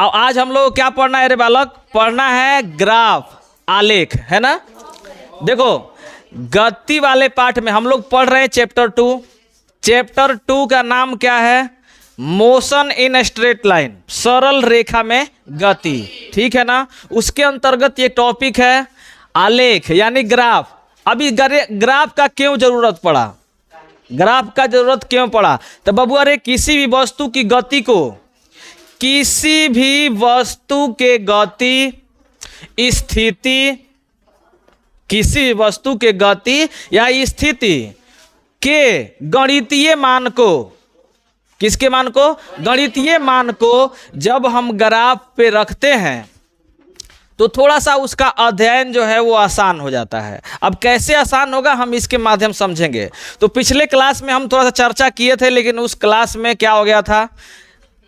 अब आज हम लोग क्या पढ़ना है रे बालक? पढ़ना है ग्राफ, आलेख, है ना। देखो गति वाले पाठ में हम लोग पढ़ रहे हैं चैप्टर 2। चैप्टर 2 का नाम क्या है? मोशन इन स्ट्रेट लाइन, सरल रेखा में गति, ठीक है ना। उसके अंतर्गत ये टॉपिक है आलेख यानी ग्राफ। अभी ग्राफ का क्यों जरूरत पड़ा? ग्राफ का जरूरत क्यों पड़ा? तो बबुआ रे किसी भी वस्तु की गति को, किसी भी वस्तु के गति स्थिति, किसी भी वस्तु के गति या स्थिति के गणितीय मान को, किसके मान को? गणितीय मान को जब हम ग्राफ पे रखते हैं तो थोड़ा सा उसका अध्ययन जो है वो आसान हो जाता है। अब कैसे आसान होगा हम इसके माध्यम समझेंगे। तो पिछले क्लास में हम थोड़ा सा चर्चा किए थे, लेकिन उस क्लास में क्या हो गया था,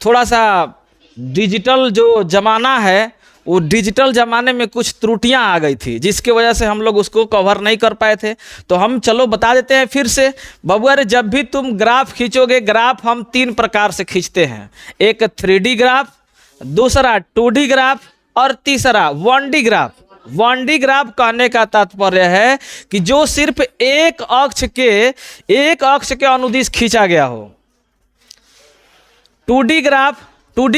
थोड़ा सा डिजिटल जो ज़माना है वो डिजिटल ज़माने में कुछ त्रुटियां आ गई थी, जिसके वजह से हम लोग उसको कवर नहीं कर पाए थे। तो हम चलो बता देते हैं फिर से। बबुआ रे जब भी तुम ग्राफ खींचोगे, ग्राफ हम 3 प्रकार से खींचते हैं। एक 3D ग्राफ, दूसरा 2D ग्राफ और तीसरा 1D ग्राफ। 1D ग्राफ कहने का तात्पर्य है कि जो सिर्फ एक अक्ष के अनुदिश खींचा गया हो। 2D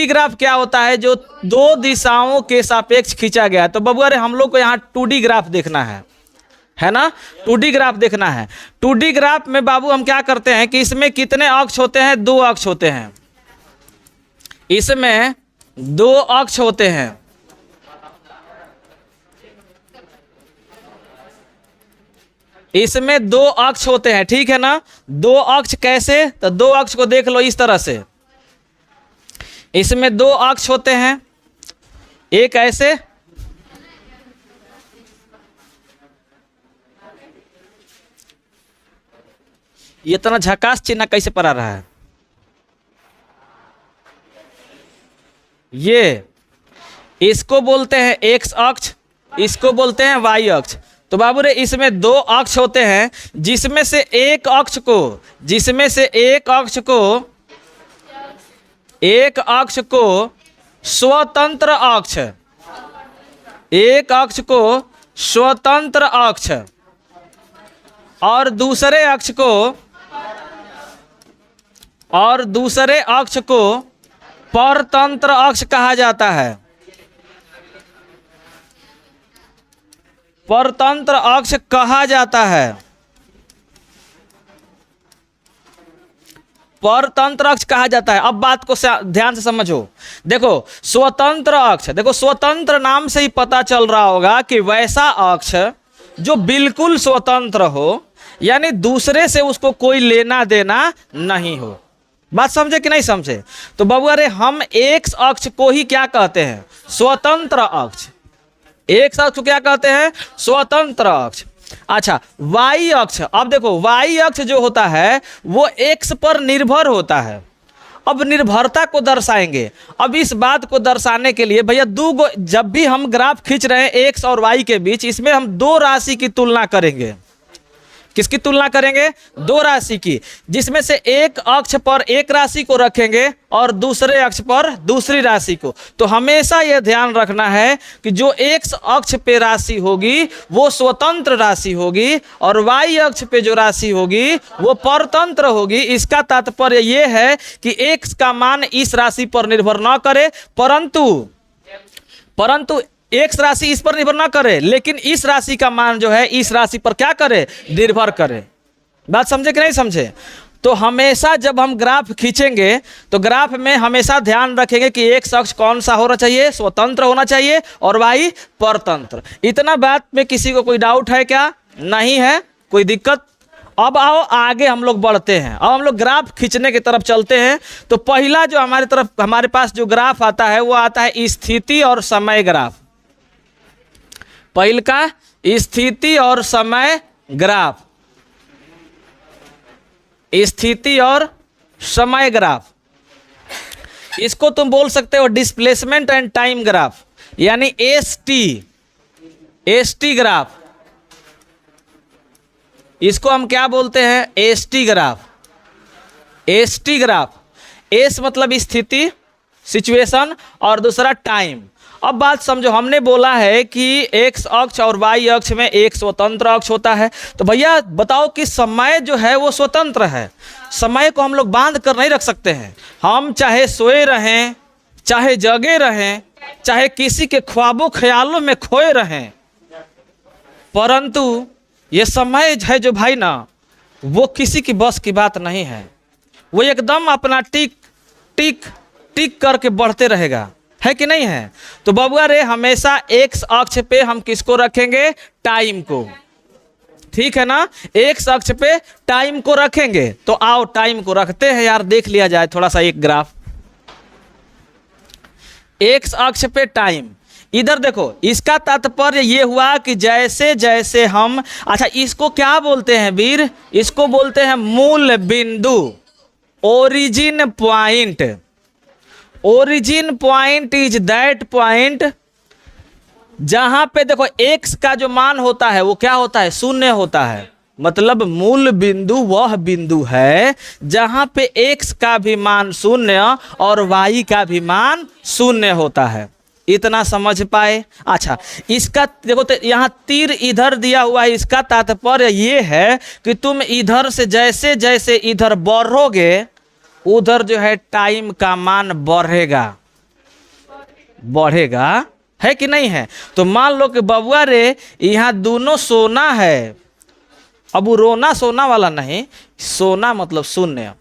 ग्राफ क्या होता है? जो 2 दिशाओं के सापेक्ष खींचा गया है। तो बबुआ रे हम लोग को यहाँ 2D ग्राफ देखना है ना। 2D ग्राफ देखना है। 2D ग्राफ में बाबू हम क्या करते हैं कि इसमें कितने अक्ष होते हैं? 2 अक्ष होते हैं। इसमें 2 अक्ष होते हैं। इसमें 2 अक्ष होते हैं, ठीक है ना। 2 अक्ष कैसे? तो 2 अक्ष को देख लो इस तरह से। इसमें 2 अक्ष होते हैं, एक ऐसे, ये इतना झकास चिन्ह कैसे पड़ा रहा है? ये इसको बोलते हैं एक्स अक्ष, इसको बोलते हैं वाई अक्ष। तो बाबू रे इसमें 2 अक्ष होते हैं, जिसमें से एक अक्ष को स्वतंत्र अक्ष, एक अक्ष को स्वतंत्र अक्ष और दूसरे अक्ष को परतंत्र अक्ष कहा जाता है। परतंत्र अक्ष कहा जाता है। परतंत्र अक्ष कहा जाता है। अब बात को ध्यान से समझो। देखो स्वतंत्र अक्ष, देखो स्वतंत्र नाम से ही पता चल रहा होगा कि वैसा अक्ष जो बिल्कुल स्वतंत्र हो, यानी दूसरे से उसको कोई लेना देना नहीं हो। बात समझे कि नहीं समझे? तो बबुआ रे हम एक अक्ष को ही क्या कहते हैं? स्वतंत्र अक्ष। एक अक्ष को क्या कहते हैं? स्वतंत्र अक्ष। अच्छा वाई अक्ष, अब देखो वाई अक्ष जो होता है वो एक्स पर निर्भर होता है। अब निर्भरता को दर्शाएंगे। अब इस बात को दर्शाने के लिए भैया जब भी हम ग्राफ खींच रहे हैं एक्स और वाई के बीच, इसमें हम 2 राशि की तुलना करेंगे। किसकी तुलना करेंगे? 2 राशि की, जिसमें से एक अक्ष पर एक राशि को रखेंगे और दूसरे अक्ष पर दूसरी राशि को। तो हमेशा यह ध्यान रखना है कि जो एक्स अक्ष पे राशि होगी वो स्वतंत्र राशि होगी और वाई अक्ष पे जो राशि होगी वो परतंत्र होगी। इसका तात्पर्य यह है कि एक्स का मान इस राशि पर निर्भर न करे, परंतु एक्स राशि इस पर निर्भर ना करे, लेकिन इस राशि का मान जो है इस राशि पर क्या करे? निर्भर करे। बात समझे कि नहीं समझे? तो हमेशा जब हम ग्राफ खींचेंगे तो ग्राफ में हमेशा ध्यान रखेंगे कि एक अक्ष कौन सा होना चाहिए? स्वतंत्र होना चाहिए और वाई परतंत्र। इतना बात में किसी को कोई डाउट है क्या? नहीं है, कोई दिक्कत? अब आओ आगे हम लोग बढ़ते हैं। अब हम लोग ग्राफ खींचने की तरफ चलते हैं। तो पहला जो हमारे पास जो ग्राफ आता है वो आता है स्थिति और समय ग्राफ। पहल का स्थिति और समय ग्राफ, स्थिति और समय ग्राफ। इसको तुम बोल सकते हो डिस्प्लेसमेंट एंड टाइम ग्राफ, यानी एसटी ग्राफ। इसको हम क्या बोलते हैं? ST graph. ST graph, S मतलब स्थिति, सिचुएशन और दूसरा टाइम। अब बात समझो, हमने बोला है कि एक्स अक्ष और वाई अक्ष में एक स्वतंत्र अक्ष होता है। तो भैया बताओ कि समय जो है वो स्वतंत्र है, समय को हम लोग बांध कर नहीं रख सकते हैं। हम चाहे सोए रहें, चाहे जगे रहें, चाहे किसी के ख्वाबों ख्यालों में खोए रहें, परंतु ये समय है जो भाई ना, वो किसी की बस की बात नहीं है। वो एकदम अपना टिक टिक टिक करके बढ़ते रहेगा, है कि नहीं है। तो बबुआ रे हमेशा एक्स अक्ष पे हम किसको रखेंगे? टाइम को, ठीक है ना। एक्स अक्ष पे टाइम को रखेंगे। तो आओ टाइम को रखते हैं यार, देख लिया जाए थोड़ा सा एक ग्राफ। एक्स अक्ष पे टाइम, इधर देखो, इसका तात्पर्य ये हुआ कि जैसे जैसे हम, अच्छा इसको क्या बोलते हैं वीर? इसको बोलते हैं मूल बिंदु, origin point. Origin point is that point जहां पे देखो एक्स का जो मान होता है वो क्या होता है? शून्य होता है। मतलब मूल बिंदु वह बिंदु है जहां पे एक्स का भी मान शून्य और वाई का भी मान शून्य होता है। इतना समझ पाए? अच्छा, इसका देखो तो यहाँ तीर इधर दिया हुआ है, इसका तात्पर्य ये है कि तुम इधर से जैसे जैसे इधर बढ़ोगे उधर जो है टाइम का मान बढ़ेगा, बढ़ेगा, है कि नहीं है। तो मान लो कि बबुआ रे यहाँ दोनों सोना है, अब वो रोना सोना वाला नहीं, सोना मतलब शून्य।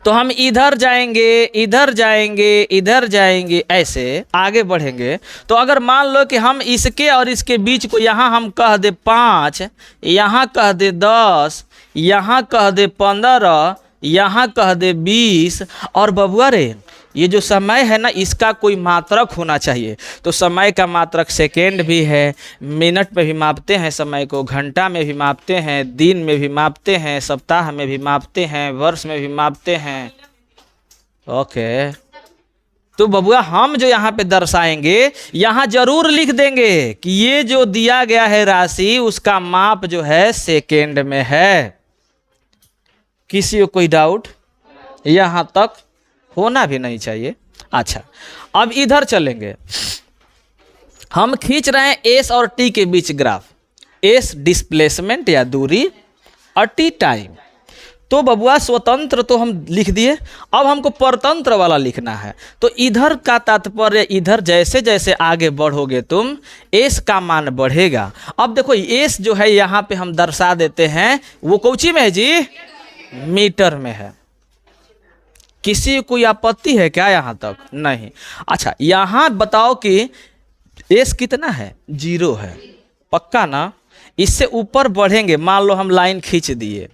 तो हम इधर जाएंगे, इधर जाएंगे, इधर जाएंगे, ऐसे आगे बढ़ेंगे। तो अगर मान लो कि हम इसके और इसके बीच को यहाँ हम कह दे 5, यहाँ कह दे 10, यहाँ कह दे 15, यहाँ कह दे 20, और बबुआ रे ये जो समय है ना इसका कोई मात्रक होना चाहिए। तो समय का मात्रक सेकेंड भी है, मिनट में भी मापते हैं समय को, घंटा में भी मापते हैं, दिन में भी मापते हैं, सप्ताह में भी मापते हैं, वर्ष में भी मापते हैं। ओके, तो बबुआ हम जो यहाँ पे दर्शाएंगे, यहाँ जरूर लिख देंगे कि ये जो दिया गया है राशि उसका माप जो है सेकेंड में है। किसी को कोई डाउट? यहाँ तक होना भी नहीं चाहिए। अच्छा, अब इधर चलेंगे, हम खींच रहे हैं एस और टी के बीच ग्राफ। एस डिस्प्लेसमेंट या दूरी और टी टाइम। तो बबुआ स्वतंत्र तो हम लिख दिए, अब हमको परतंत्र वाला लिखना है। तो इधर का तात्पर्य, इधर जैसे जैसे आगे बढ़ोगे तुम एस का मान बढ़ेगा। अब देखो एस जो है यहाँ पे हम दर्शा देते हैं, वो कौची में है जी? मीटर में है। किसी को कोई आपत्ति है क्या यहाँ तक? नहीं। अच्छा, यहाँ बताओ कि एस कितना है? 0 है, पक्का ना? इससे ऊपर बढ़ेंगे, मान लो हम लाइन खींच दिए।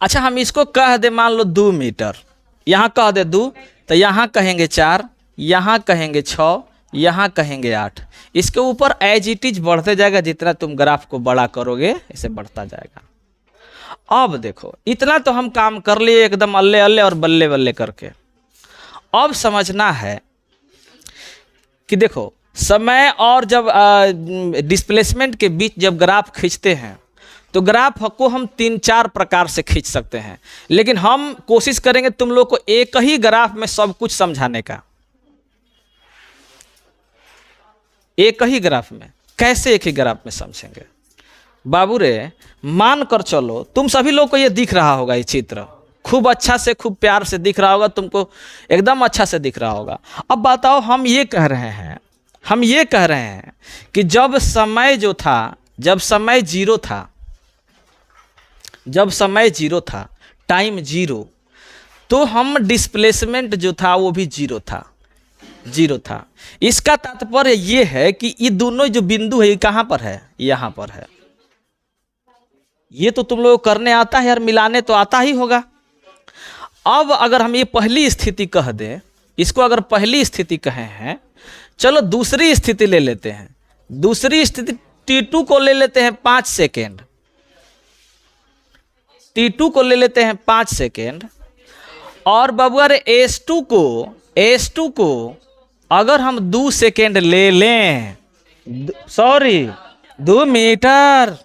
अच्छा, हम इसको कह दे मान लो 2 मीटर, यहाँ कह दे 2, तो यहाँ कहेंगे 4, यहाँ कहेंगे 6, यहाँ कहेंगे 8। इसके ऊपर एज इट इज बढ़ते जाएगा, जितना तुम ग्राफ को बड़ा करोगे ऐसे बढ़ता जाएगा। अब देखो इतना तो हम काम कर लिए एकदम अल्ले अल्ले और बल्ले बल्ले करके। अब समझना है कि देखो समय और जब डिस्प्लेसमेंट के बीच जब ग्राफ खींचते हैं तो ग्राफ को हम 3-4 प्रकार से खींच सकते हैं, लेकिन हम कोशिश करेंगे तुम लोग को एक ही ग्राफ में सब कुछ समझाने का। एक ही ग्राफ में कैसे एक ही ग्राफ में समझेंगे? बाबू रे मान कर चलो, तुम सभी लोग को ये दिख रहा होगा, ये चित्र खूब अच्छा से, खूब प्यार से दिख रहा होगा, तुमको एकदम अच्छा से दिख रहा होगा। अब बताओ, हम ये कह रहे हैं कि जब समय जो था, जब समय 0 था, जब समय 0 था, टाइम 0, तो हम डिस्प्लेसमेंट जो था वो भी 0 था, 0 था। इसका तात्पर्य ये है कि ये दोनों जो बिंदु है ये कहाँ पर है? यहाँ पर है। ये तो तुम लोग करने आता है यार, मिलाने तो आता ही होगा। अब अगर हम ये पहली स्थिति कह दें, इसको अगर पहली स्थिति कहे हैं, चलो दूसरी स्थिति ले लेते हैं। दूसरी स्थिति T2 को ले लेते हैं 5 सेकेंड, T2 को ले लेते हैं 5 सेकेंड। और बबुआ S2 को अगर हम 2 सेकेंड ले लें, सॉरी 2 मीटर,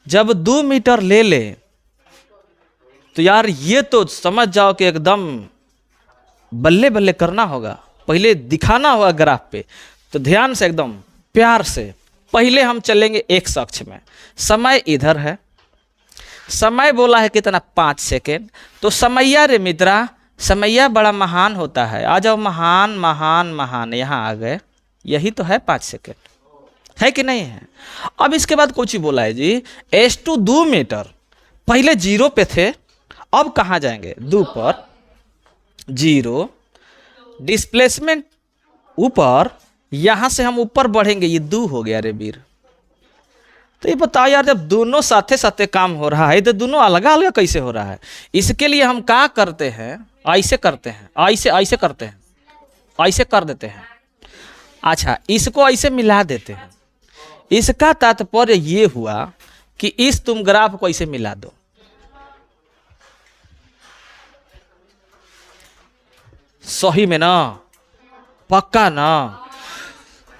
जब 2 मीटर ले ले तो यार ये तो समझ जाओ कि एकदम बल्ले बल्ले करना होगा, पहले दिखाना होगा ग्राफ पे। तो ध्यान से एकदम प्यार से पहले हम चलेंगे एक्स अक्ष में। समय इधर है, समय बोला है कितना 5 सेकेंड। तो समैया रे मित्रा, समैया बड़ा महान होता है। आ जाओ, महान महान महान, यहाँ आ गए। यही तो है 5 सेकेंड, है कि नहीं है। अब इसके बाद कुछ ही बोला है जी, S2 2 मीटर। पहले 0 पे थे, अब कहाँ जाएंगे 2 पर, 0 डिस्प्लेसमेंट ऊपर, यहाँ से हम ऊपर बढ़ेंगे, ये 2 हो गया रे वीर। तो ये बताओ यार, जब दोनों साथे साथे काम हो रहा है तो दोनों अलग अलग कैसे हो रहा है। इसके लिए हम क्या करते हैं, ऐसे करते हैं, ऐसे ऐसे करते हैं, ऐसे कर देते हैं। अच्छा, इसको ऐसे मिला देते हैं। इसका तात्पर्य ये हुआ कि इस तुम ग्राफ को ऐसे मिला दो। सही में ना, पक्का ना।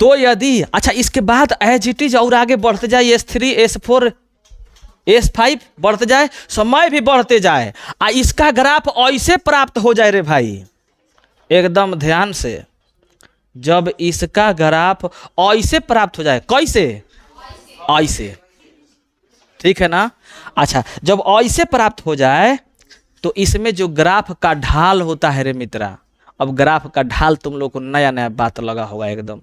तो यदि अच्छा इसके बाद एज इट इज और आगे बढ़ते जाए, S3 S4 S5 बढ़ते जाए, समय भी बढ़ते जाए, इसका ग्राफ ऐसे प्राप्त हो जाए रे भाई, एकदम ध्यान से। जब इसका ग्राफ ऐसे प्राप्त हो जाए, कैसे, ऐसे, ठीक है ना। अच्छा, जब ऐसे प्राप्त हो जाए तो इसमें जो ग्राफ का ढाल होता है रे मित्रा, अब ग्राफ का ढाल तुम लोग को नया नया बात लगा होगा, एकदम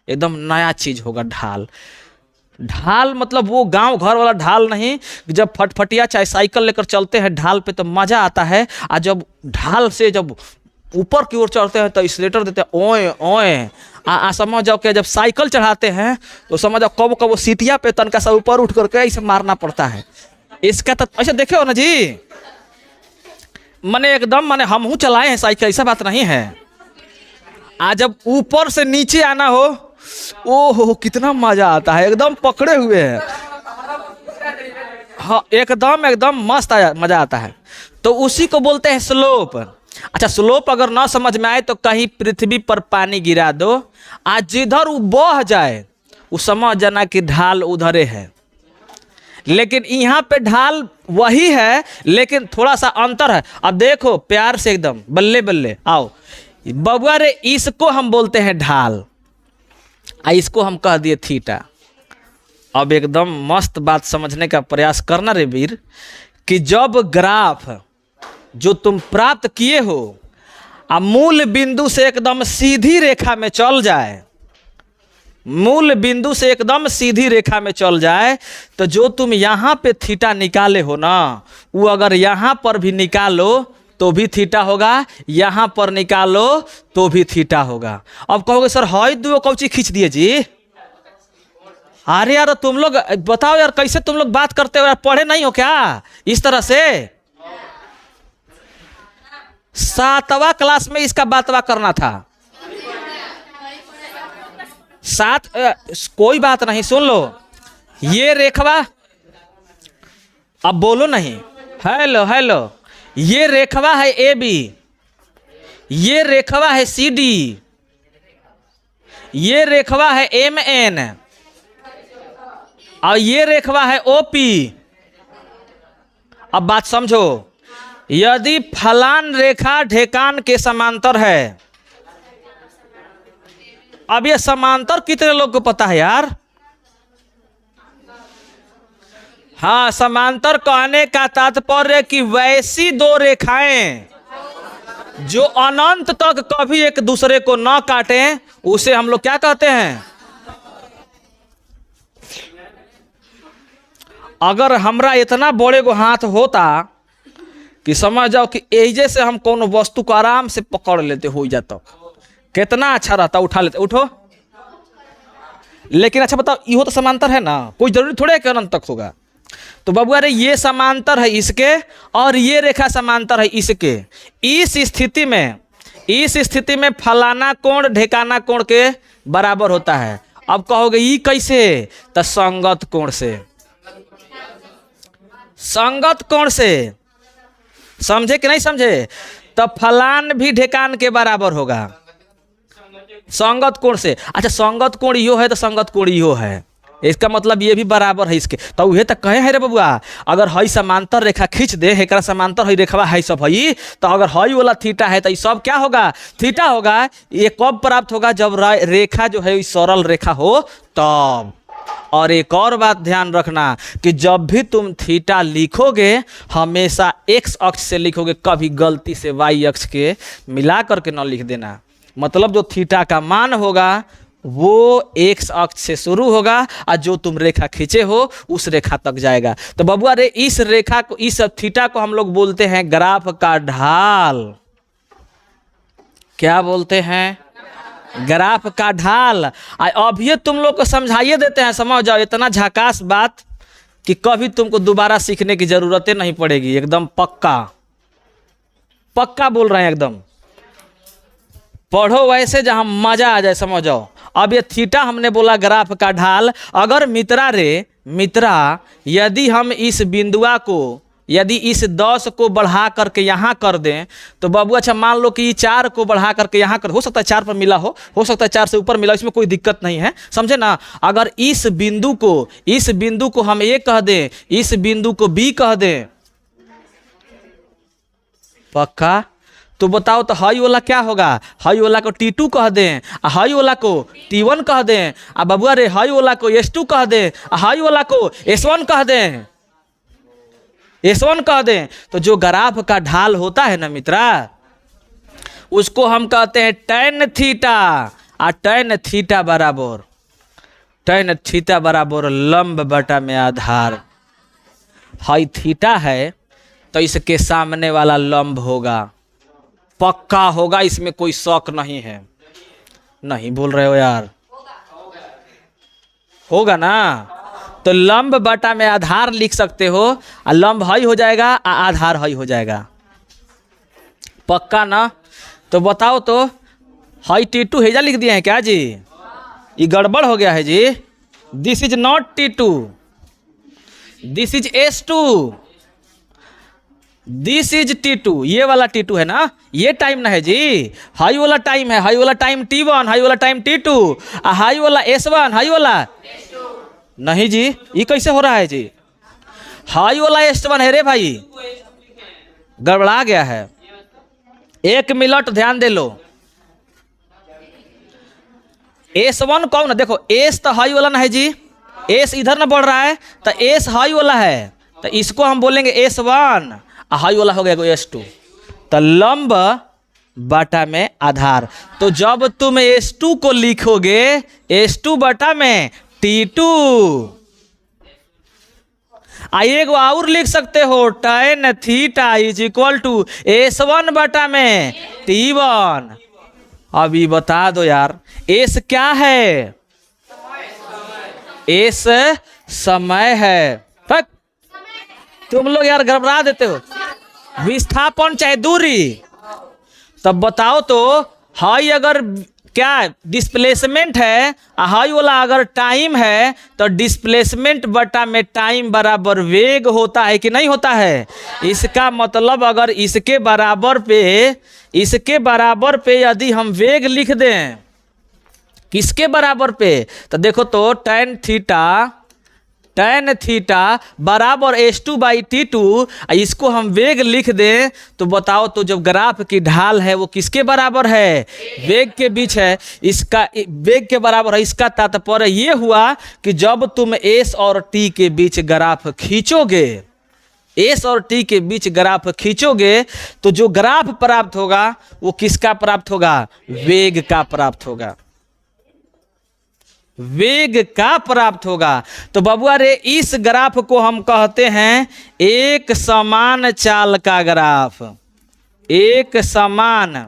एकदम नया चीज होगा। ढाल, ढाल मतलब वो गांव घर वाला ढाल नहीं, जब फटफटिया चाहे साइकिल लेकर चलते हैं ढाल पे तो मजा आता है। और जब ढाल से जब ऊपर की ओर चढ़ते हैं तो एक्सीलेटर देते हैं, ओए ओए। समझ जाओ कि जब साइकिल चढ़ाते हैं तो समझ जाओ कब कब सीटिया पे तनका सा ऊपर उठ करके ऐसे मारना पड़ता है। इसका तो ऐसे देखे हो ना जी, मने एकदम मने हम हूँ चलाए हैं साइकिल, ऐसा बात नहीं है। आज जब ऊपर से नीचे आना हो, ओहो कितना मजा आता है, एकदम पकड़े हुए हैं। हाँ, एकदम एकदम मस्त मजा आता है। तो उसी को बोलते हैं स्लोप। अच्छा, स्लोप अगर ना समझ में आए तो कहीं पृथ्वी पर पानी गिरा दो, आज जिधर वो बह जाए वो समझ जाना कि ढाल उधरे है। लेकिन यहाँ पे ढाल वही है, लेकिन थोड़ा सा अंतर है। अब देखो प्यार से एकदम बल्ले बल्ले आओ बबुआ रे, इसको हम बोलते हैं ढाल, इसको हम कह दिए थीटा। अब एकदम मस्त बात समझने का प्रयास करना रे वीर, कि जब ग्राफ जो तुम प्राप्त किए हो मूल बिंदु से एकदम सीधी रेखा में चल जाए, मूल बिंदु से एकदम सीधी रेखा में चल जाए, तो जो तुम यहाँ पे थीटा निकाले हो ना, वो अगर यहाँ पर भी निकालो तो भी थीटा होगा, यहाँ पर निकालो तो भी थीटा होगा। अब कहोगे सर हाई दो कौची खींच दिए जी। अरे यार तुम लोग बताओ यार, कैसे तुम लोग बात करते हो यार, पढ़े नहीं हो क्या इस तरह से। 7वां क्लास में इसका बातवा करना था। 7 कोई बात नहीं, सुन लो। ये रेखवा, अब बोलो नहीं, हेलो हेलो। ये रेखवा है AB, ये रेखवा है CD, ये रेखवा है MN, और ये रेखवा है OP। अब बात समझो, यदि फलान रेखा ढेकान के समांतर है, अब ये समांतर कितने लोग को पता है यार। हाँ, समांतर कहने का तात्पर्य कि वैसी दो रेखाएं जो अनंत तक कभी एक दूसरे को न काटें, उसे हम लोग क्या कहते हैं। अगर हमरा इतना बड़े को हाथ होता कि समझ जाओ कि एजे से हम कोनो वस्तु को आराम से पकड़ लेते हो जाता, कितना अच्छा रहता, उठा लेते, उठो। लेकिन अच्छा बताओ, ये तो समांतर है ना, कोई जरूरी थोड़े कि अनंत तक होगा। तो बाबू अरे ये समांतर है इसके और ये रेखा समांतर है इसके। इस स्थिति में फलाना कोण ढेकाना कोण के बराबर होता है। अब कहोगे ये कैसे, तो संगत कोण से, संगत कोण से। समझे कि नहीं समझे। तो फलान भी ढेकान के बराबर होगा संगत कोण से। अच्छा, संगत कोण यो है तो संगत कोण यो है, इसका मतलब ये भी बराबर है इसके। तो उहे तक कहे है रे बबुआ, अगर हई समांतर रेखा खींच दे, एकरा समांतर हई रेखा है सब हई, तो अगर हई वाला थीटा है तो ये सब क्या होगा, थीटा होगा। ये कब प्राप्त होगा, जब रेखा जो है सरल रेखा हो तब। और एक और बात ध्यान रखना कि जब भी तुम थीटा लिखोगे हमेशा एक्स अक्ष से लिखोगे, कभी गलती से वाई अक्ष के मिला करके न लिख देना। मतलब जो थीटा का मान होगा वो एक्स अक्ष से शुरू होगा और जो तुम रेखा खींचे हो उस रेखा तक जाएगा। तो बबुआ रे इस रेखा को, इस थीटा को हम लोग बोलते हैं ग्राफ का ढाल। क्या बोलते हैं, ग्राफ का ढाल। अभी तुम लोग को समझाइए देते हैं, समझ जाओ। इतना झकास बात कि कभी तुमको दोबारा सीखने की जरूरत नहीं पड़ेगी, एकदम पक्का पक्का बोल रहे हैं एकदम। पढ़ो वैसे जहां मजा आ जाए, समझ जाओ। अब ये थीटा हमने बोला ग्राफ का ढाल। अगर मित्रा यदि हम इस बिंदुआ को, यदि इस 10 को बढ़ा करके यहाँ कर दें तो बाबू अच्छा मान लो कि 4 को बढ़ा करके यहाँ कर, हो सकता है 4 पर मिला हो सकता है 4 से ऊपर मिला, इसमें कोई दिक्कत नहीं है, समझे ना। अगर इस बिंदु को हम ए कह दें, इस बिंदु को बी कह दें, पक्का। तो बताओ तो हाई वाला क्या होगा, हाई वाला को T2 कह दें, हाई वाला को T1 कह दें, आ बबुआ रे हाई वाला को S2 कह दें, हाई वाला को S1 कह दें, S1 कह दें। तो जो ग्राफ का ढाल होता है ना मित्रा, उसको हम कहते हैं tan थीटा। और tan थीटा बराबर लंब बटा में आधार। हाई थीटा है तो इसके सामने वाला लंब होगा, पक्का होगा, इसमें कोई शक नहीं है। नहीं बोल रहे हो यार, होगा ना। तो लंब बटा में आधार लिख सकते हो, और लंब हाई हो जाएगा आधार हाई हो जाएगा, पक्का ना। तो बताओ तो हाई T2 हेजा लिख दिए हैं क्या जी, ये गड़बड़ हो गया है जी। This is not T2, this is S2, this is T2। ये वाला T2 है ना, ये टाइम ना है जी। हाई वाला टाइम है, हाई वाला टाइम T1, हाई वाला टाइम T2, हाई वाला S1, हाई वाला नहीं जी। ये कैसे हो रहा है जी, हाई वाला S1 है रे भाई, गड़बड़ा गया है। 1 मिनट ध्यान दे लो। S1 कौन है, देखो S तो हाई वाला ना है जी, S इधर ना बढ़ रहा है तो S हाई वाला है, तो इसको हम बोलेंगे S1, हाई वाला हो गया S2। तो लंब बटा में आधार। तो जब तुम S2 को लिखोगे S2 बटा में T2, एक और लिख सकते हो tan theta is equal to S1 बटा में T1। अब ये बता दो यार, S क्या है, S समय है। तुम लोग यार गड़बड़ा देते हो, विस्थापन चाहे दूरी। तब बताओ तो हाई अगर क्या डिस्प्लेसमेंट है, हाई वाला अगर टाइम है, तो डिस्प्लेसमेंट बटा में टाइम बराबर वेग होता है कि नहीं होता है। इसका मतलब अगर इसके बराबर पे यदि हम वेग लिख दें, किसके बराबर पे, तो देखो तो tan थीटा बराबर S2 बाई T2, इसको हम वेग लिख दें तो बताओ तो जब ग्राफ की ढाल है वो किसके बराबर है, वेग के बीच है। इसका वेग के बराबर है। इसका तात्पर्य ये हुआ कि जब तुम S और T के बीच ग्राफ खींचोगे, S और T के बीच ग्राफ खींचोगे तो जो ग्राफ प्राप्त होगा वो किसका प्राप्त होगा, वेग का प्राप्त होगा, वेग का प्राप्त होगा। तो बबुआ रे इस ग्राफ को हम कहते हैं एक समान चाल का ग्राफ, एक समान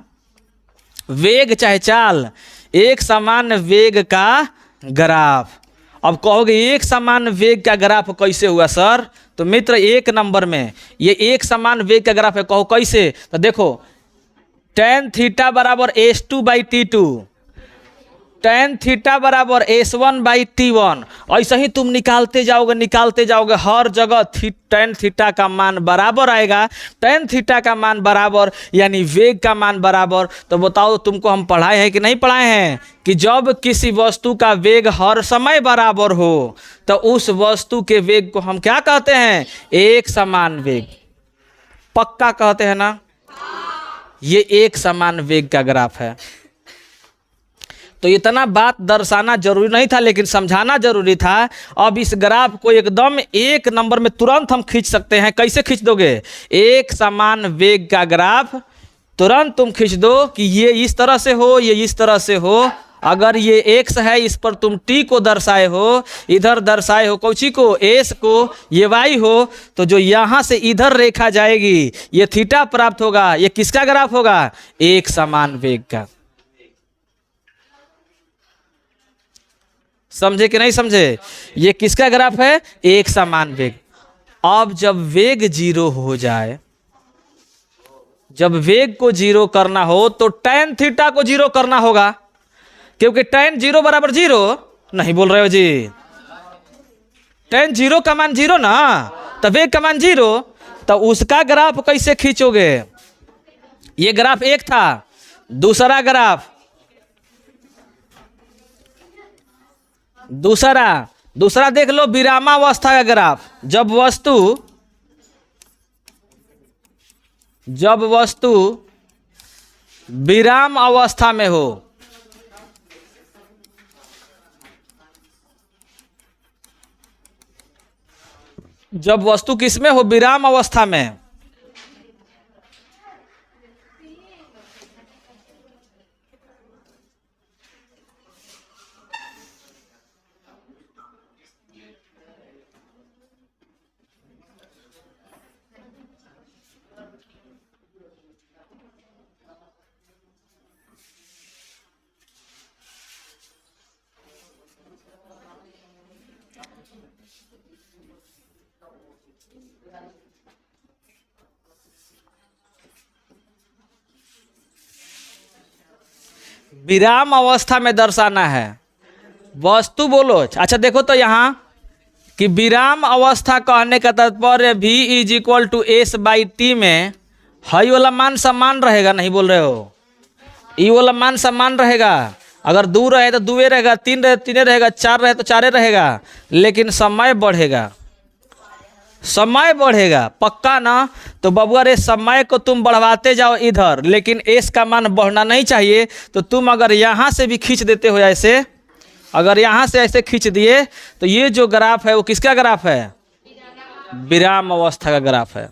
वेग चाहे चाल, एक समान वेग का ग्राफ। अब कहोगे एक समान वेग का ग्राफ कैसे हुआ सर, तो मित्र 1 नंबर में ये एक समान वेग का ग्राफ है, कहो कैसे। तो देखो tan थीटा बराबर S2 by T2, tan theta बराबर S1/T1। ऐसे ही तुम निकालते जाओगे, हर जगह tan थीटा का मान बराबर आएगा। tan थीटा का मान बराबर यानी वेग का मान बराबर। तो बताओ तुमको हम पढ़ाए हैं कि नहीं पढ़ाए हैं कि जब किसी वस्तु का वेग हर समय बराबर हो तो उस वस्तु के वेग को हम क्या कहते हैं? एक समान वेग। पक्का कहते हैं ना? ये एक समान वेग का ग्राफ है। तो इतना बात दर्शाना जरूरी नहीं था, लेकिन समझाना जरूरी था। अब इस ग्राफ को एकदम एक नंबर में तुरंत हम खींच सकते हैं। कैसे खींच दोगे? एक समान वेग का ग्राफ तुरंत तुम खींच दो कि ये इस तरह से हो, ये इस तरह से हो। अगर ये x है, इस पर तुम t को दर्शाए हो, इधर दर्शाए हो कौची को? s को, ये y हो, तो जो यहाँ से इधर रेखा जाएगी ये थीटा प्राप्त होगा। ये किसका ग्राफ होगा? एक समान वेग का। समझे कि नहीं समझे? ये किसका ग्राफ है? एक समान वेग। अब जब वेग जीरो हो जाए, जब वेग को जीरो करना हो तो tan थीटा को जीरो करना होगा, क्योंकि tan 0 बराबर 0। नहीं बोल रहे हो जी? tan 0 का मान 0 ना, तो वेग का मान 0। तो उसका ग्राफ कैसे खींचोगे? ये ग्राफ एक था, दूसरा ग्राफ, दूसरा देख लो विरामावस्था का ग्राफ। जब वस्तु विराम अवस्था में हो, जब वस्तु किसमें हो? विराम अवस्था में। विराम अवस्था में दर्शाना है वस्तु। बोलो अच्छा, देखो तो यहाँ कि विराम अवस्था कहने का तात्पर्य v = s/t में हाई वाला मान समान रहेगा। नहीं बोल रहे हो? ई वाला मान समान रहेगा। अगर 2 रहे तो 2 रहेगा, 3 रहे 3 रहेगा, 4 रहे तो 4 रहेगा। लेकिन समय बढ़ेगा, समय बढ़ेगा। पक्का ना? तो बबुआ रे समय को तुम बढ़वाते जाओ इधर, लेकिन एस का मान बढ़ना नहीं चाहिए। तो तुम अगर यहाँ से भी खींच देते हो ऐसे, अगर यहाँ से ऐसे खींच दिए तो ये जो ग्राफ है वो किसका ग्राफ है? विराम अवस्था का ग्राफ है।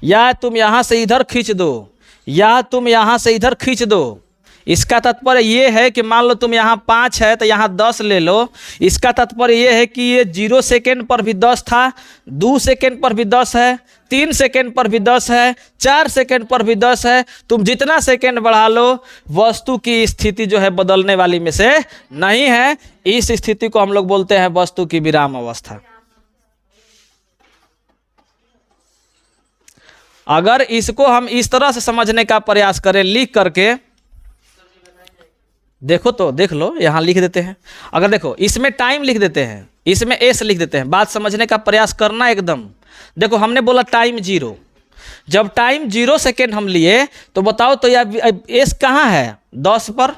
या तुम यहाँ से इधर खींच दो, या तुम यहाँ से इधर खींच दो। इसका तात्पर्य ये है कि मान लो तुम यहाँ 5 है तो यहाँ 10 ले लो। इसका तात्पर्य ये है कि ये 0 सेकेंड पर भी 10 था, 2 सेकेंड पर भी 10 है, 3 सेकेंड पर भी 10 है, 4 सेकेंड पर भी 10 है। तुम जितना सेकेंड बढ़ा लो, वस्तु की स्थिति जो है बदलने वाली में से नहीं है। इस स्थिति को हम लोग बोलते हैं वस्तु की विराम अवस्था। अगर इसको हम इस तरह से समझने का प्रयास करें लिख करके, देखो तो देख लो, यहाँ लिख देते हैं। अगर देखो इसमें टाइम लिख देते हैं, इसमें एस लिख देते हैं। बात समझने का प्रयास करना एकदम। देखो हमने बोला टाइम 0, जब टाइम 0 सेकेंड हम लिए तो बताओ तो यार एस कहाँ है? 10 पर।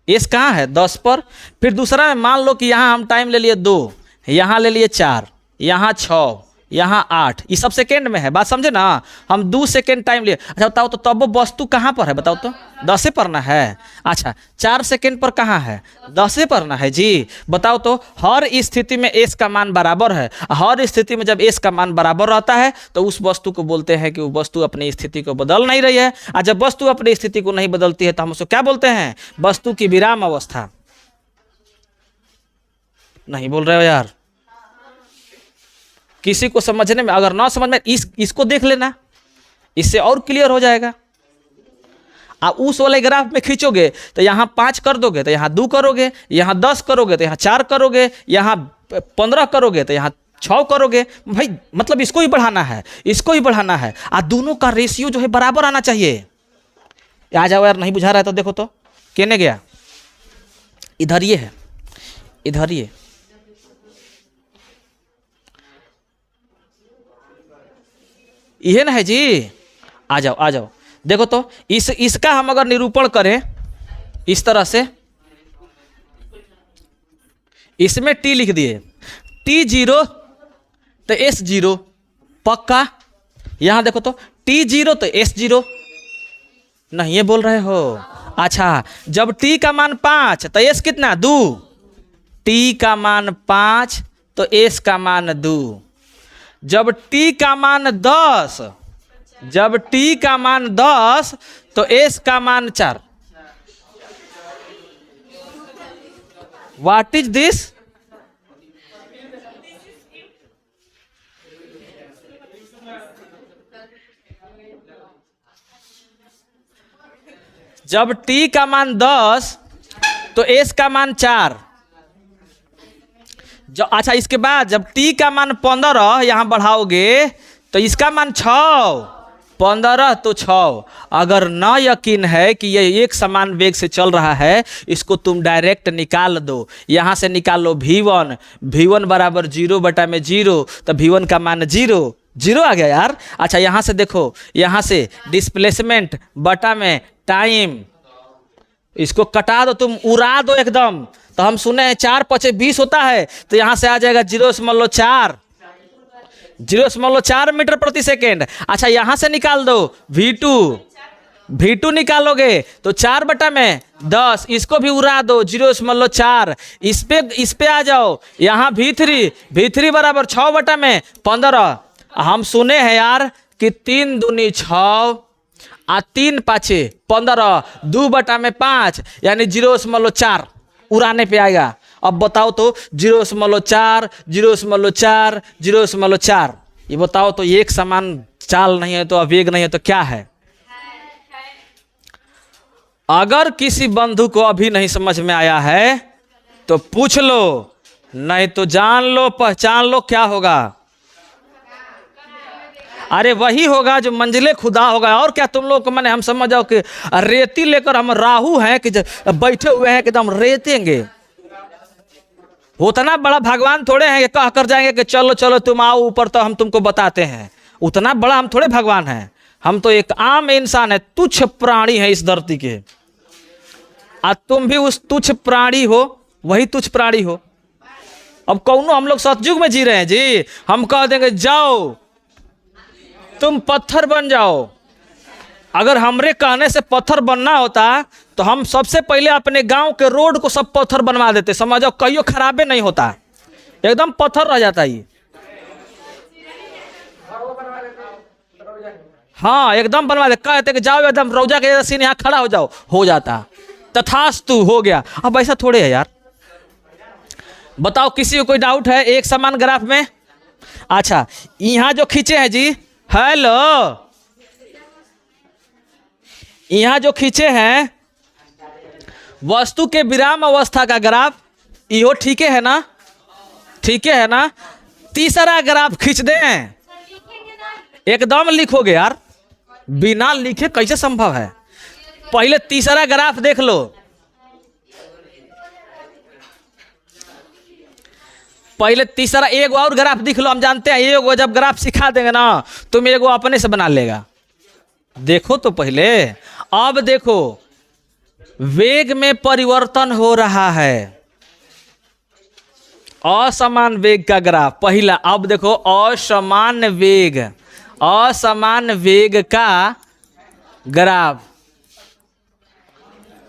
एस कहाँ है? 10 पर। फिर दूसरा में मान लो कि यहाँ हम टाइम ले लिए 2, यहाँ ले लिए 4, यहाँ 6, यहाँ 8, ये सब सेकेंड में है। बात समझे ना? हम 2 सेकेंड टाइम लिए। अच्छा बताओ तो तब वो वस्तु कहाँ पर है? बताओ तो 10 पर ना है। अच्छा 4 सेकेंड पर कहाँ है? 10 पर ना है जी। बताओ तो हर स्थिति में एस का मान बराबर है। हर स्थिति में जब एस का मान बराबर रहता है तो उस वस्तु को बोलते हैं कि वो वस्तु अपनी स्थिति को बदल नहीं रही है। और जब वस्तु अपनी स्थिति को नहीं बदलती है तो हम उसको क्या बोलते हैं? वस्तु की विराम अवस्था। नहीं बोल रहे हो यार? किसी को समझने में, अगर ना समझ में, इसको देख लेना, इससे और क्लियर हो जाएगा। आप उस वाले ग्राफ में खींचोगे तो यहाँ 5 कर दोगे तो यहाँ 2 करोगे, यहाँ 10 करोगे तो यहाँ 4 करोगे, यहाँ 15 करोगे तो यहाँ 6 करोगे। भाई मतलब इसको ही बढ़ाना है, इसको ही बढ़ाना है। दोनों का रेशियो जो है बराबर आना चाहिए। आ जाओ यार, नहीं बुझा रहा है तो देखो तो कहने गया। इधर ये है, इधर ये ना है जी। आ जाओ आ जाओ, देखो तो इसका हम अगर निरूपण करें इस तरह से, इसमें टी लिख दिए, टी जीरो तो एस जीरो पक्का। यहां देखो तो टी जीरो तो एस जीरो, नहीं ये बोल रहे हो। अच्छा, जब टी का मान 5 तो एस कितना 2, टी का मान 5 तो एस का मान 2। जब टी का मान 10, जब टी का मान 10 तो एस का मान 4। What is this? जब t का मान 10 तो s का मान 4। अच्छा, इसके बाद जब t का मान 15 यहां बढ़ाओगे तो इसका मान 6, 15 तो 6। अगर न यकीन है कि ये एक समान वेग से चल रहा है, इसको तुम डायरेक्ट निकाल दो। यहां से निकाल लो v1, v1 बराबर 0/0, तो v1 का मान 0 आ गया यार। अच्छा, यहां से देखो, यहां से डिस्प्लेसमेंट बटा में टाइम, इसको कटा दो, तुम उड़ा दो एकदम। तो हम सुने हैं 4 × 5 = 20 होता है, तो यहां से आ जाएगा 0.4, 0.4 मीटर प्रति सेकेंड। अच्छा, यहां से निकाल दो v2, v2 निकालोगे तो 4/10, इसको भी उड़ा दो 0.4। इस पे आ जाओ, यहां v3 बराबर 6/15। हम सुने हैं यार कि 3 दूनी 6 आ 3 × 5 = 15, 2/5 यानी 0.4 उड़ाने पे आएगा। अब बताओ तो 0.4, 0.4, 0.4, ये बताओ तो एक समान चाल नहीं है तो आवेग नहीं है तो क्या है? अगर किसी बंधु को अभी नहीं समझ में आया है तो पूछ लो, नहीं तो जान लो, पहचान लो क्या होगा। अरे वही होगा जो मंजिले खुदा होगा। और क्या तुम लोग को मैंने हम समझ जाओ कि रेती लेकर हम राहु हैं कि बैठे हुए हैं कि हम रेतेंगे। उतना बड़ा भगवान थोड़े हैं कि कह कर जाएंगे कि चलो चलो तुम आओ ऊपर तो हम तुमको बताते हैं। उतना बड़ा हम थोड़े भगवान हैं, हम तो एक आम इंसान है, तुच्छ प्राणी है इस धरती के। आज तुम भी उस तुच्छ प्राणी हो, वही तुच्छ प्राणी हो। अब कौनो हम लोग सतयुग में जी रहे हैं जी, हम कह देंगे जाओ तुम पत्थर बन जाओ। अगर हमरे कहने से पत्थर बनना होता तो हम सबसे पहले अपने गांव के रोड को सब पत्थर बनवा देते। समझो कहियो खराबे नहीं होता, एकदम पत्थर रह जाता ही। हाँ एकदम बनवा दे, कहते कि जाओ एकदम रौजा के सीन यहाँ खड़ा हो जाओ, हो जाता। तथास्तु हो गया। अब ऐसा थोड़े है यार। बताओ किसी को कोई डाउट है एक समान ग्राफ में? अच्छा, यहाँ जो खींचे हैं जी, हेलो, यहां जो खींचे हैं वस्तु के विराम अवस्था का ग्राफ, यो ठीक है ना? ठीक है ना? तीसरा ग्राफ खींच दें, एकदम लिखोगे यार, बिना लिखे कैसे संभव है? पहले तीसरा ग्राफ देख लो। पहले तीसरा एक और ग्राफ दिख लो। हम जानते हैं एक जब ग्राफ सिखा देंगे ना तुम एगो अपने से बना लेगा। देखो तो पहले, अब देखो वेग में परिवर्तन हो रहा है, असमान वेग का ग्राफ पहला। अब देखो असमान वेग, असमान वेग का ग्राफ,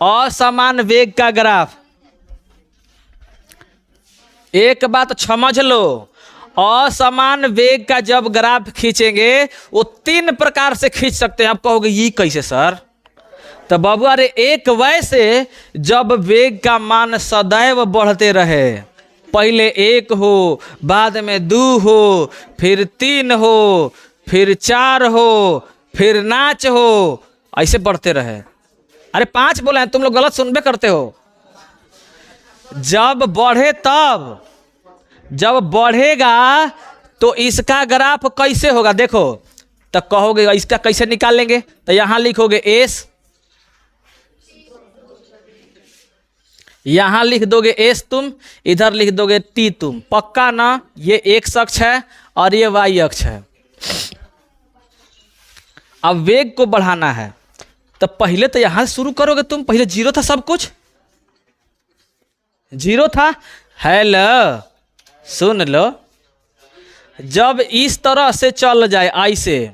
असमान वेग का ग्राफ। एक बात समझ लो, असमान वेग का जब ग्राफ खींचेंगे वो 3 प्रकार से खींच सकते हैं। आप कहोगे ये कैसे सर? तो बाबू अरे एक वैसे जब वेग का मान सदैव बढ़ते रहे, पहले 1 हो, बाद में 2 हो, फिर 3 हो, फिर 4 हो, फिर नाच हो, ऐसे बढ़ते रहे। अरे 5 बोले हैं, तुम लोग गलत सुनबे करते हो। जब बढ़े तब, जब बढ़ेगा तो इसका ग्राफ कैसे होगा? देखो तो कहोगे इसका कैसे निकाल लेंगे? तो यहां लिखोगे एस, यहाँ लिख दोगे एस तुम, इधर लिख दोगे टी तुम, पक्का ना। ये एक्स अक्ष है और ये वाई अक्ष है। अब वेग को बढ़ाना है तो पहले तो यहां से शुरू करोगे तुम। पहले जीरो था, सब कुछ जीरो था। हेलो सुन लो, जब इस तरह से चल जाए आई से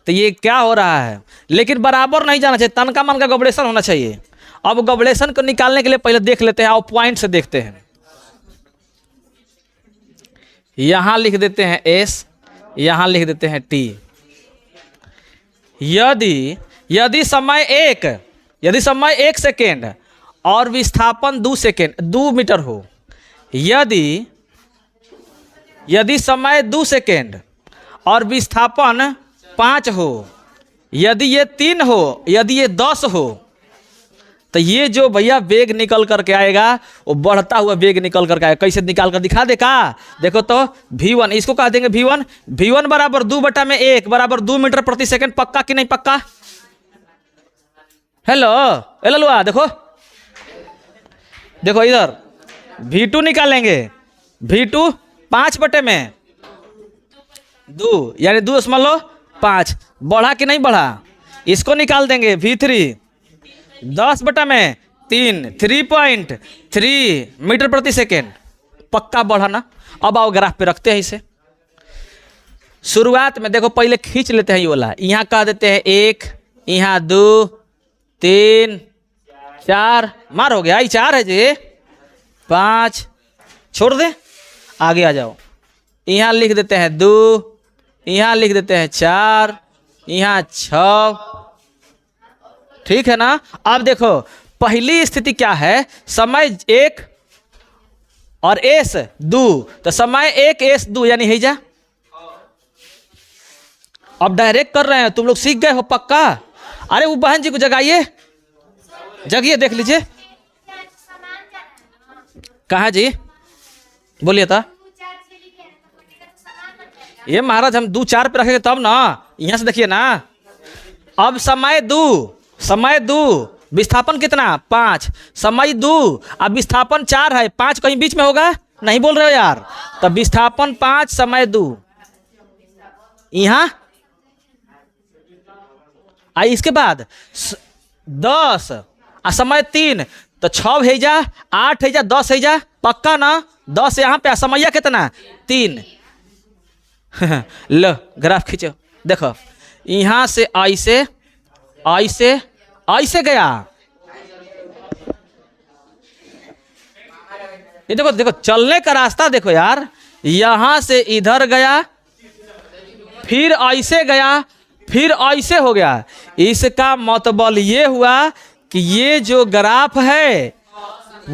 तो ये क्या हो रहा है, लेकिन बराबर नहीं जाना चाहिए, तनका मन का गबड़ेशन होना चाहिए। अब गबड़ेशन को निकालने के लिए पहले देख लेते हैं, आओ पॉइंट से देखते हैं। यहां लिख देते हैं एस, यहां लिख देते हैं टी। यदि समय 1 सेकेंड और विस्थापन 2 सेकेंड 2 मीटर हो, यदि समय 2 सेकेंड और विस्थापन 5 हो, यदि ये 3 हो, यदि ये 10 हो, तो ये जो भैया वेग निकल करके आएगा वो बढ़ता हुआ वेग निकल करके आएगा। कैसे निकाल कर दिखा दे का? देखो तो v1, इसको कह देंगे v1 बराबर 2/1 बराबर 2 मीटर प्रति सेकंड। पक्का कि नहीं पक्का? हेलो ललुआ, देखो इधर v2 निकालेंगे। v2 5/2 यानी 2.5 बढ़ा कि नहीं बढ़ा? इसको निकाल देंगे v3 10/3 3.3 मीटर प्रति सेकेंड। पक्का बढ़ा ना? अब आओ ग्राफ पे रखते हैं इसे। शुरुआत में देखो पहले खींच लेते हैं ये वाला, यहाँ कह देते हैं 1, यहाँ 2 3 4, मार हो गया, ये 4 है जी, 5 छोड़ दे, आगे आ जाओ। यहाँ लिख देते हैं 2, यहाँ लिख देते हैं 4, यहाँ 6, ठीक है ना। अब देखो पहली स्थिति क्या है, समय 1 और एस 2, तो समय 1 एस 2 यानी है जा। अब डायरेक्ट कर रहे हैं, तुम लोग सीख गए हो पक्का। अरे वो बहन जी को जगाइए, जगिए, देख लीजिए कहाँ जी, बोलिए था। ये महाराज हम 2 4 पे रखेंगे तब ना, यहाँ से देखिए ना। अब समय 2 विस्थापन कितना 5, समय 2 अब विस्थापन 4 है, 5 कहीं बीच में होगा, नहीं बोल रहे हो यार। तब विस्थापन 5 समय 2, यहाँ आई, इसके बाद 10 और समय 3 तो 6 है जा, 8 है जा, 10 है जा, पक्का ना। 10 यहाँ पे, समय कितना 3। लो ग्राफ खींचो, देखो यहाँ से ऐसे गया। ये देखो चलने का रास्ता देखो यार, यहां से इधर गया, फिर ऐसे गया, फिर ऐसे हो गया। इसका मतलब ये हुआ कि ये जो ग्राफ है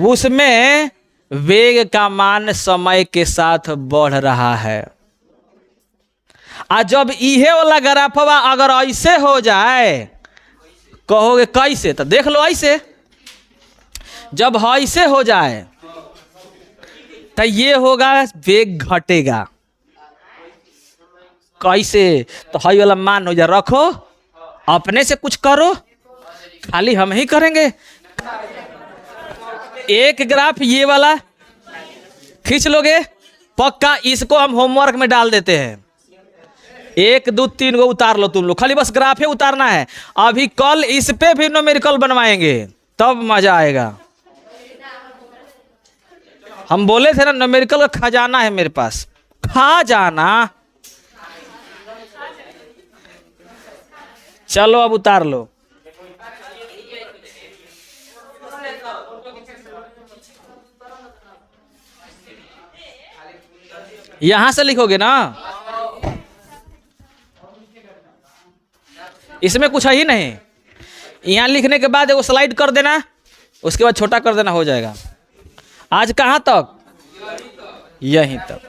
उसमें वेग का मान समय के साथ बढ़ रहा है। और जब इहे वाला ग्राफवा अगर ऐसे हो जाए, कहोगे कैसे, तो देख लो ऐसे। जब ऐसे हो जाए तो ये होगा वेग घटेगा। कैसे, तो हाई वाला मान हो जा, रखो, अपने से कुछ करो, खाली हम ही करेंगे। एक ग्राफ ये वाला खींच लोगे पक्का, इसको हम होमवर्क में डाल देते हैं। 1 2 3 को उतार लो तुम लोग, खाली बस ग्राफ ही उतारना है। अभी कल इस पे भी न्यूमेरिकल बनवाएंगे, तब मजा आएगा। हम बोले थे ना न्यूमेरिकल का खजाना है मेरे पास, खजाना। चलो अब उतार लो। यहां से लिखोगे ना, इसमें कुछ है ही नहीं। यहाँ लिखने के बाद वो स्लाइड कर देना, उसके बाद छोटा कर देना, हो जाएगा। आज कहाँ तक? यहीं तक।